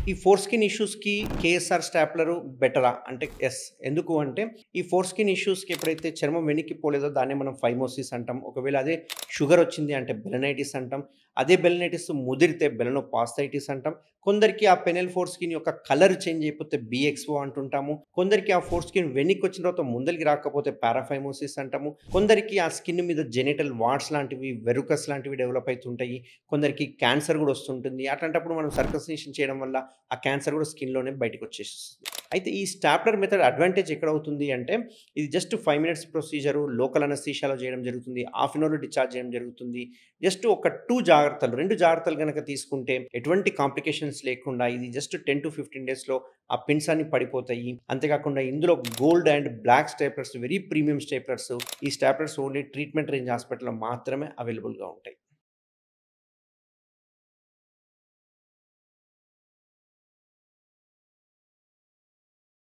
ఈ four skin ఇష్యూస్‌కి KSR స్టాప్లరు బెటరా? అంటే యెస్. ఎందుకు అంటే ఈ ఫోర్ స్కిన్ ఇష్యూస్‌కి ఎప్పుడైతే చర్మం వెనక్కి పోలేదో దాన్నే మనం ఫైమోసిస్ అంటాం. ఒకవేళ అదే షుగర్ వచ్చింది అంటే బెలనైటిస్ అంటాం. అదే బెలనైటిస్ ముదిరితే బెలనోపాస్థైటిస్ అంటాం. కొందరికి ఆ పెనెల్ ఫోర్ స్కిన్ యొక్క కలర్ చేంజ్ అయిపోతే బీఎక్స్ఓ అంటుంటాము. కొందరికి ఆ ఫోర్ స్కిన్ వెనక్కి వచ్చిన తర్వాత ముందలకి రాకపోతే పారాఫైమోసిస్ అంటాము. కొందరికి ఆ స్కిన్ మీద జెనిటల్ వార్డ్స్ లాంటివి, వెరుకస్ లాంటివి డెవలప్ అయితుంటాయి. కొందరికి క్యాన్సర్ గూడా వస్తుంటుంది. అట్లాంటప్పుడు మనం సర్కమ్సిషన్ చేయడం వల్ల ఆ క్యాన్సర్ కూడా స్కిన్‌లోనే బయటకొచ్చేస్తుంది. అయితే ఈ స్టాప్లర్ మెథడ్ అడ్వాంటేజ్ ఎక్కడవుతుంది అంటే, ఇది జస్ట్ 5 మినిట్స్ ప్రొసీజరు లోకల్ అనస్థీషియాలో చేయడం జరుగుతుంది. హాఫ్ అన్ అవర్‌లో డిశ్చార్జ్ చేయడం జరుగుతుంది. జస్ట్ ఒక 2 జాగ్రత్తలు గనక తీసుకుంటే ఎటువంటి కాంప్లికేషన్స్ లేకుండా ఇది జస్ట్ 10-15 డేస్‌లో ఆ పిన్స్ అన్ని పడిపోతాయి. అంతేకాకుండా ఇందులో gold and black staplers very premium staplers. ఈ స్టాప్లర్స్ ఓన్లీ ట్రీట్మెంట్ రేంజ్ హాస్పిటల్‌లో మాత్రమే అవైలబుల్‌గా ఉంటాయి.